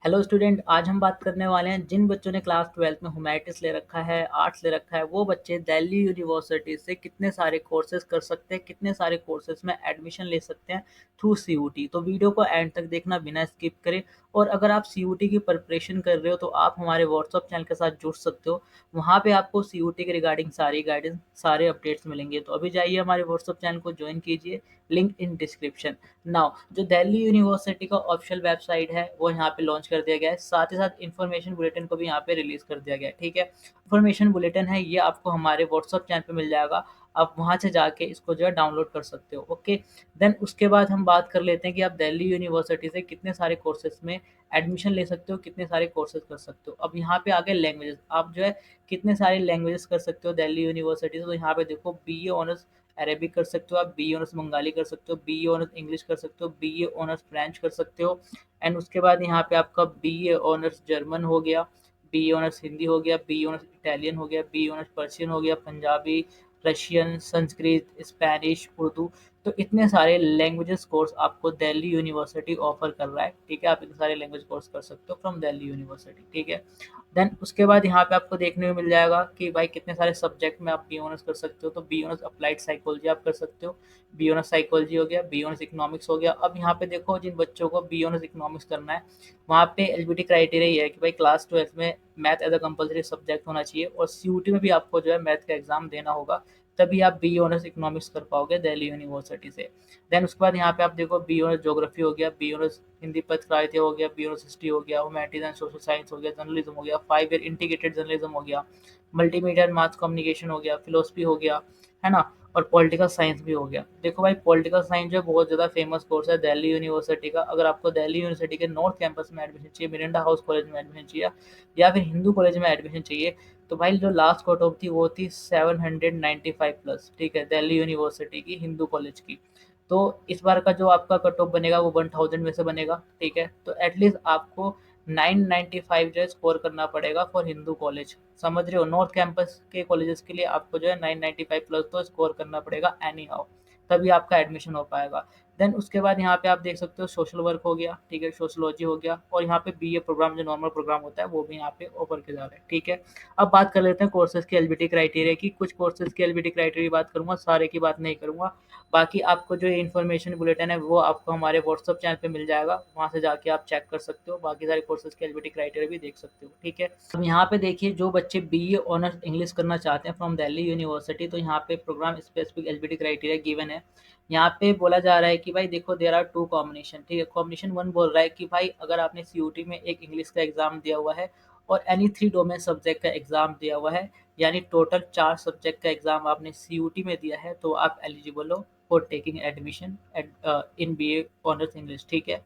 Hello student, आज हम बात करने वाले हैं जिन बच्चों ने क्लास 12th में ह्यूमैनिटीज़ ले रखा है, आर्ट्स ले रखा है, वो बच्चे दिल्ली यूनिवर्सिटी से कितने सारे कोर्सेज़ कर सकते हैं, कितने सारे कोर्सेज़ में एडमिशन ले सकते हैं थ्रू सीयूटी। तो वीडियो को एंड तक देखना बिना स्किप करे। और अगर आप सीयूटी की प्रिपरेशन कर रहे हो तो आप हमारे व्हाट्सएप चैनल के साथ जुड़ सकते हो। वहाँ पे आपको सीयूटी के रिगार्डिंग सारी गाइडेंस, सारे अपडेट्स मिलेंगे। तो अभी जाइए हमारे व्हाट्सएप चैनल को ज्वाइन कीजिए, लिंक इन डिस्क्रिप्शन। नाउ जो दिल्ली यूनिवर्सिटी का ऑफिशियल वेबसाइट है वो यहाँ पे लॉन्च कर दिया गया है, साथ ही साथ इन्फॉर्मेशन बुलेटिन को भी यहाँ पे रिलीज कर दिया गया है। ठीक है, इन्फॉर्मेशन बुलेटिन है ये आपको हमारे व्हाट्सअप चैनल पे मिल जाएगा। आप वहाँ से जाके इसको जो है डाउनलोड कर सकते हो। ओके, देन उसके बाद हम बात कर लेते हैं कि आप दिल्ली यूनिवर्सिटी से कितने सारे कोर्सेज में एडमिशन ले सकते हो, कितने सारे कोर्सेज कर सकते हो। अब यहाँ पे आगे लैंग्वेजेस, आप जो है कितने सारे लैंग्वेजेस कर सकते हो दिल्ली यूनिवर्सिटी से। तो यहाँ पे देखो, बी ए ऑनर्स अरेबिक कर सकते हो, आप बी ऑनर्स बंगाली कर सकते हो, बी ऑनर्स इंग्लिश कर सकते हो, बी ऑनर्स फ्रेंच कर सकते हो। एंड उसके बाद यहाँ पे आपका बी ऑनर्स जर्मन हो गया, बी ऑनर्स हिंदी हो गया, बी ऑनर्स इटालियन हो गया, बी ऑनर्स पर्शियन हो गया, पंजाबी, रशियन, संस्कृत, स्पेनिश, उर्दू। तो इतने सारे लैंग्वेजेस कोर्स आपको दिल्ली यूनिवर्सिटी ऑफर कर रहा है। ठीक है, आप इतने सारे लैंग्वेज कोर्स कर सकते हो फ्रॉम दिल्ली यूनिवर्सिटी। ठीक है, देन उसके बाद यहाँ पे आपको देखने को मिल जाएगा कि भाई कितने सारे सब्जेक्ट में आप बी ऑनर्स कर सकते हो। तो बी ऑनर्स अप्लाइड साइकोलॉजी आप कर सकते हो, बी ऑनर्स साइकोलॉजी हो गया, बी ऑनर्स इकोनॉमिक्स हो गया। अब यहाँ पे देखो, जिन बच्चों को बी ऑनर्स इकोनॉमिक्स करना है वहाँ पे एलिजिबिलिटी क्राइटेरिया ये है कि भाई क्लास 12 में math as a compulsory subject होना चाहिए, और सीयूटी में भी आपको जो है मैथ का एग्जाम देना होगा, तभी आप बी ऑनर्स इकोनॉमिक्स कर पाओगे दिल्ली यूनिवर्सिटी से। देन उसके बाद यहाँ पे आप देखो, बी ऑनर्स ज्योग्राफी हो गया, बी ऑनर्स हिंदी पत्रकारिता हो गया, बी ऑनर्स हिस्ट्री हो गया, ह्यूमैनिटीज एंड सोशल साइंस हो गया, जर्नलिज्म हो गया, 5 ईयर इंटीग्रेटेड जर्नलिज्म हो गया, मल्टीमीडिया एंड मास कम्युनिकेशन हो गया, फिलोसफी हो गया, है ना, और पॉलिटिकल साइंस भी हो गया। देखो भाई, पॉलिटिकल साइंस जो है बहुत ज़्यादा फेमस कोर्स है दिल्ली यूनिवर्सिटी का। अगर आपको दिल्ली यूनिवर्सिटी के नॉर्थ कैंपस में एडमिशन चाहिए, मिरिंडा हाउस कॉलेज में एडमिशन चाहिए, या फिर हिंदू कॉलेज में एडमिशन चाहिए, तो भाई जो लास्ट कट ऑफ थी वो थी 795 प्लस। ठीक है, दिल्ली यूनिवर्सिटी की हिंदू कॉलेज की। तो इस बार का जो आपका कट ऑफ बनेगा वो 1000 में से बनेगा। ठीक है, तो एटलीस्ट आपको 995 जो है स्कोर करना पड़ेगा फॉर हिंदू कॉलेज। समझ रहे हो, नॉर्थ कैंपस के कॉलेजेस के लिए आपको जो है 995 प्लस तो स्कोर करना पड़ेगा एनी हाउ, तभी आपका एडमिशन हो पाएगा। देन उसके बाद यहाँ पे आप देख सकते हो सोशल वर्क हो गया, ठीक है, सोशोलॉजी हो गया, और यहाँ पे बीए प्रोग्राम जो नॉर्मल प्रोग्राम होता है वो भी यहाँ पे ऑफर किया जा रहा है। ठीक है, अब बात कर लेते हैं कोर्सेज की एलिजिबिलिटी क्राइटेरिया की। कुछ कोर्सेज की एलिजिबिलिटी क्राइटेरिया बात करूंगा, सारे की बात नहीं करूंगा। बाकी आपको जो इन्फॉर्मेशन बुलेटिन है वो आपको हमारे व्हाट्सअप चैनल पे मिल जाएगा, वहाँ से जाके आप चेक कर सकते हो, बाकी सारे कोर्सेज की एलिजिबिलिटी क्राइटेरिया भी देख सकते हो। ठीक है, अब यहाँ पे देखिए, जो बच्चे बीए ऑनर्स इंग्लिश करना चाहते हैं फ्रॉम दिल्ली यूनिवर्सिटी, तो यहाँ पे program specific eligibility criteria given है। यहाँ पे बोला जा रहा है कि भाई देखो, देयर आर टू कॉम्बिनेशन। ठीक है, कॉम्बिनेशन वन बोल रहा है कि भाई अगर आपने सीयूटी में एक इंग्लिश का एग्जाम दिया हुआ है और एनी 3 डोमेन सब्जेक्ट का एग्जाम दिया हुआ है, यानी टोटल 4 सब्जेक्ट का एग्जाम आपने सीयूटी में दिया है, तो आप एलिजिबल हो for taking admission in BA honours English. ठीक है,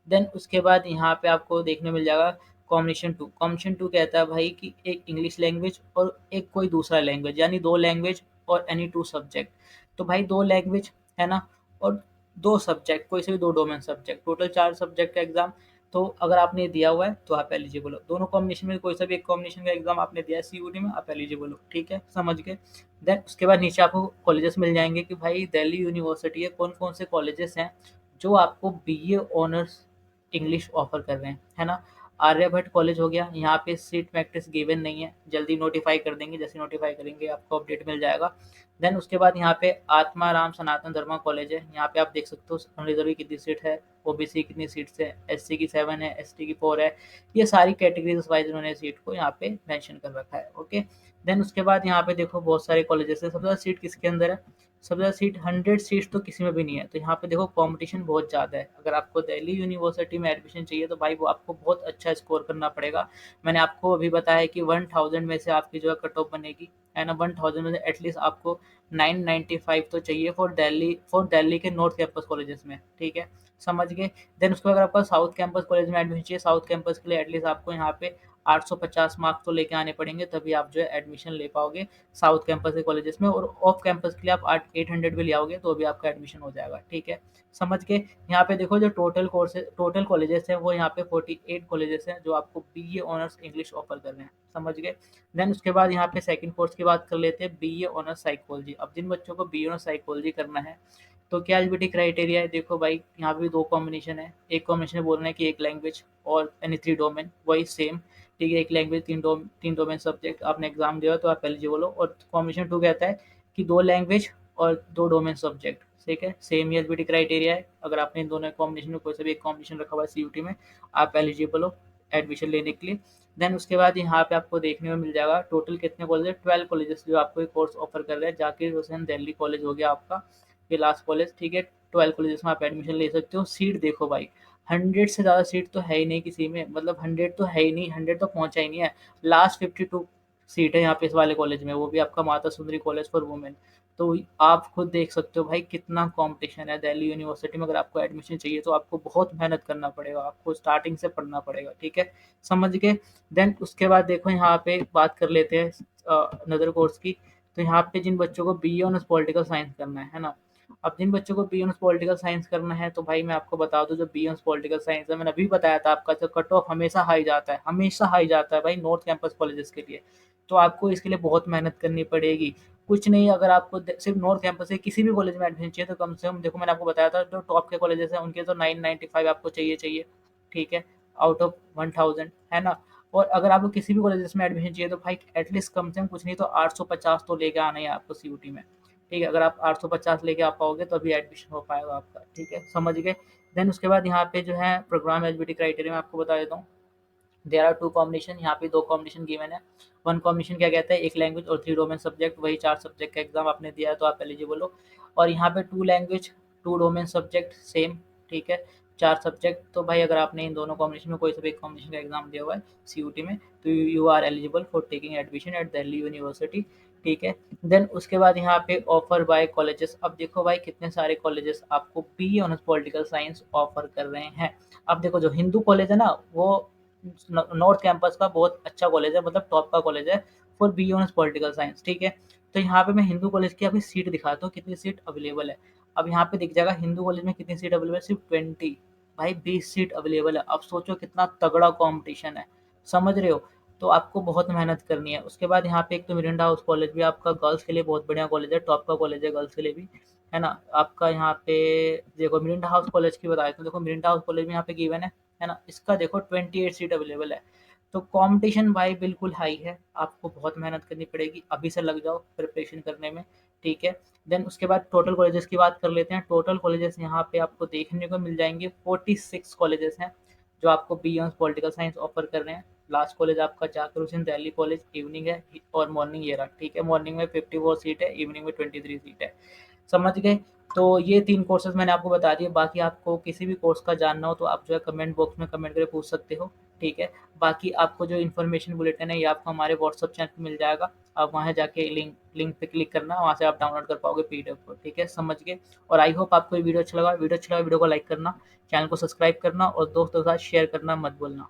देन उसके बाद यहाँ पे आपको देखने मिल जाएगा कॉम्बिनेशन टू। कॉम्बिनेशन टू कहता है भाई कि एक इंग्लिश लैंग्वेज और एक कोई दूसरा लैंग्वेज, यानी 2 लैंग्वेज और एनी 2 सब्जेक्ट। तो भाई 2 लैंग्वेज है ना, और 2 सब्जेक्ट, कोई से भी 2 डोमेन सब्जेक्ट, टोटल 4 सब्जेक्ट का एग्जाम। तो अगर आपने दिया हुआ है तो आप एलिजिबल हो। दोनों कॉम्बिनेशन में कोई सा भी एक कॉम्बिनेशन का एग्जाम आपने दिया है सीयूटी में, आप एलिजिबल हो। ठीक है, समझ गए। देन उसके बाद नीचे आपको कॉलेजेस मिल जाएंगे कि भाई दिल्ली यूनिवर्सिटी है, कौन कौन से कॉलेजेस हैं जो आपको बीए ऑनर्स इंग्लिश ऑफर कर रहे हैं, है ना। आर्यभट्ट कॉलेज हो गया, यहाँ पे सीट मैट्रिक्स गिवन नहीं है, जल्दी नोटिफाई कर देंगे, जैसे नोटिफाई करेंगे आपको अपडेट मिल जाएगा। देन उसके बाद यहाँ पे आत्मा राम सनातन धर्मा कॉलेज है, यहाँ पे आप देख सकते हो अनरिजर्व की कितनी सीट है, ओबीसी कितनी सीट्स है, एससी की 7 है, एसटी की 4 है। ये सारी कैटेगरीज वाइज उन्होंने सीट को यहाँ पे मेंशन कर रखा है। ओके, देन उसके बाद यहाँ पे देखो बहुत सारे कॉलेजेस है। सबसे ज़्यादा सीट किसके अंदर है, सबसे ज़्यादा सीट 100 सीट्स तो किसी में भी नहीं है। तो यहाँ पे देखो कंपटीशन बहुत ज़्यादा है। अगर आपको दिल्ली यूनिवर्सिटी में एडमिशन चाहिए तो भाई वो आपको बहुत अच्छा स्कोर करना पड़ेगा। मैंने आपको अभी बताया कि 1000 में से आपकी जो है कट ऑफ बनेगी, है ना। 1000 में से एटलीस्ट आपको 995 तो चाहिए फॉर दिल्ली के नॉर्थ कैंपस कॉलेजेस में। ठीक है, समझ गए। देन उसके बाद अगर आपको साउथ कैंपस कॉलेज में एडमिशन चाहिए, साउथ कैंपस के लिए एटलीस्ट आपको यहाँ पे 850 मार्क्स तो लेके आने पड़ेंगे, तभी आप जो है एडमिशन ले पाओगे साउथ कैंपस के कॉलेजेस में। और ऑफ कैंपस के लिए आप 800 भी ले आओगे तो भी आपका एडमिशन हो जाएगा। ठीक है, समझ के। यहाँ पे देखो, जो टोटल कॉलेजेस हैं वो यहाँ पे 48 कॉलेजेस हैं जो आपको बीए ऑनर्स इंग्लिश ऑफर कर रहे हैं। समझ गए। देन उसके बाद यहाँ पे सेकंड कोर्स की बात कर लेते हैं, बीए ऑनर्स साइकोलॉजी। अब जिन बच्चों को बीए ऑनर्स साइकोलॉजी करना है, तो क्या एलिजिबिलिटी क्राइटेरिया है, देखो भाई यहाँ पे भी 2 कॉम्बिनेशन है। एक कॉम्बिनेशन बोल रहे हैं कि एक लैंग्वेज और एनी 3 डोमेन, वही सेम, ठीक है। एक लैंग्वेज 3 डोमेन सब्जेक्ट आपने एग्जाम दिया तो आप एलिजिबल हो। और कॉम्बिनेशन 2 कहता है कि 2 लैंग्वेज और 2 डोमेन सब्जेक्ट, ठीक है। सेम ही एलिजिबिलिटी क्राइटेरिया है। अगर आपने इन दोनों कॉम्बिनेशन में कोई सा भी एक कॉम्बिनेशन रखा हुआ है सीयूटी में, आप एलिजिबल हो एडमिशन लेने के लिए। देन उसके बाद यहाँ पे आपको देखने में मिल जाएगा टोटल कितने कॉलेज है, 12 कॉलेजेस जो आपको एक कोर्स ऑफर कर रहे हैं। जाकिर हुसैन दिल्ली कॉलेज हो गया आपका, ये लास्ट कॉलेज, ठीक है। 12 कॉलेजेस में आप एडमिशन ले सकते हो। सीट देखो भाई, 100 से ज़्यादा सीट तो है ही नहीं किसी में, मतलब 100 तो है ही नहीं, 100 तो पहुंचा ही नहीं है। लास्ट 52 सीट है यहाँ पे इस वाले कॉलेज में, वो भी आपका Mata Sundari college for women. तो आप खुद देख सकते हो भाई कितना कंपटीशन है दिल्ली यूनिवर्सिटी में। अगर आपको एडमिशन चाहिए तो आपको बहुत मेहनत करना पड़ेगा, आपको स्टार्टिंग से पढ़ना पड़ेगा, ठीक है, समझ गए। देन उसके बाद देखो यहाँ पे बात कर लेते हैं अनदर कोर्स की। तो यहाँ पे जिन बच्चों को बी ऑनर्स पॉलिटिकल साइंस करना है ना, अब जिन बच्चों को बी ऑनर्स पॉलिटिकल साइंस करना है तो भाई मैं आपको बता दूं, जो बी ऑनर्स पॉलिटिकल साइंस है, मैंने अभी बताया था आपका, जो कट ऑफ हमेशा हाई जाता है, हमेशा हाई जाता है भाई नॉर्थ कैंपस कॉलेजेस के लिए। तो आपको इसके लिए बहुत मेहनत करनी पड़ेगी। कुछ नहीं, अगर आपको सिर्फ नॉर्थ कैंपस से किसी भी कॉलेज में एडमिशन चाहिए तो कम से कम, देखो मैंने आपको बताया था जो टॉप के कॉलेजेस हैं उनके तो 995 आपको चाहिए चाहिए, ठीक है, आउट ऑफ 1000, है ना। और अगर आपको किसी भी कॉलेजेस में एडमिशन चाहिए तो भाई एटलीस्ट कम से कम कुछ नहीं तो 850 तो लेके आना ही है आपको सीयूटी में, ठीक है। अगर आप 850 लेके आ पाओगे तो अभी एडमिशन हो पाएगा आपका, ठीक है, समझ गए। देन उसके बाद यहाँ पे जो है प्रोग्राम एलिजिबिलिटी क्राइटेरिया मैं आपको बता देता हूँ। देयर आर 2 कॉम्बिनेशन, यहाँ पे 2 कॉम्बिनेशन गिवन है। 1 कॉम्बिनेशन क्या कहता है, एक लैंग्वेज और 3 डोमेन सब्जेक्ट, वही 4 सब्जेक्ट का एग्जाम आपने दिया है तो आप एलिजिबल हो। और यहाँ पे 2 लैंग्वेज 2 डोमेन सब्जेक्ट सेम, ठीक है, 4 सब्जेक्ट। तो भाई अगर आपने इन दोनों कॉम्बिनेशन में कोई सा भी एक कॉम्बिनेशन का एग्जाम दिया हुआ है सीयूटी में तो you are eligible for taking admission at Delhi university, ठीक है। देन उसके बाद यहाँ पे ऑफर बाय कॉलेजेस, अब देखो भाई कितने सारे कॉलेजेस आपको B honours political science offer कर रहे हैं। अब देखो जो हिंदू कॉलेज है ना, वो नॉर्थ कैंपस का बहुत अच्छा कॉलेज है, मतलब टॉप का कॉलेज है for B honours political science, ठीक है। तो यहाँ पे मैं हिंदू कॉलेज की अभी सीट दिखाता हूँ कितनी सीट अवेलेबल है। अब यहाँ पे दिख जाएगा हिंदू कॉलेज में कितनी सीट अवेलेबल है, सिर्फ 20, भाई 20 सीट अवेलेबल है। अब सोचो कितना तगड़ा कॉम्पिटिशन है, समझ रहे हो। तो आपको बहुत मेहनत करनी है। उसके बाद यहाँ पे एक तो मिरिंडा हाउस कॉलेज भी आपका गर्ल्स के लिए बहुत बढ़िया कॉलेज है, टॉप का कॉलेज है गर्ल्स के लिए भी, है ना। आपका यहाँ पे देखो मिरिंडा हाउस कॉलेज की बताए तो देखो मिरिंडा हाउस कॉलेज में यहाँ पे गिवन है ना, इसका देखो 28 सीट अवेलेबल है। तो कंपटीशन भाई बिल्कुल हाई है, आपको बहुत मेहनत करनी पड़ेगी, अभी से लग जाओ प्रिपरेशन करने में, ठीक है। देन उसके बाद टोटल कॉलेजेस की बात कर लेते हैं। टोटल कॉलेजेस यहाँ पे आपको देखने को मिल जाएंगे 46 कॉलेजेस हैं जो आपको B honours political science offer कर रहे हैं। लास्ट कॉलेज आपका जाकिर हुसैन दिल्ली कॉलेज इवनिंग है और मॉर्निंग ये रहा, ठीक है। मॉर्निंग में 54 सीट है, इवनिंग में 23 सीट है, समझ गए। तो ये 3 कोर्सेज़ मैंने आपको बता दिए। बाकी आपको किसी भी कोर्स का जानना हो तो आप जो है कमेंट बॉक्स में कमेंट करके पूछ सकते हो, ठीक है। बाकी आपको जो इन्फॉर्मेशन बुलेटिन है ये आपको हमारे व्हाट्सएप चैनल पे मिल जाएगा। आप वहाँ जाके लिंक लिंक पे क्लिक करना, वहाँ से आप डाउनलोड कर पाओगे पीडीएफ को, ठीक है, समझ गए। और आई होप आपको ये वीडियो अच्छा लगा। वीडियो अच्छा लगा वीडियो को लाइक करना, चैनल को सब्सक्राइब करना और दोस्तों के साथ शेयर करना मत भूलना।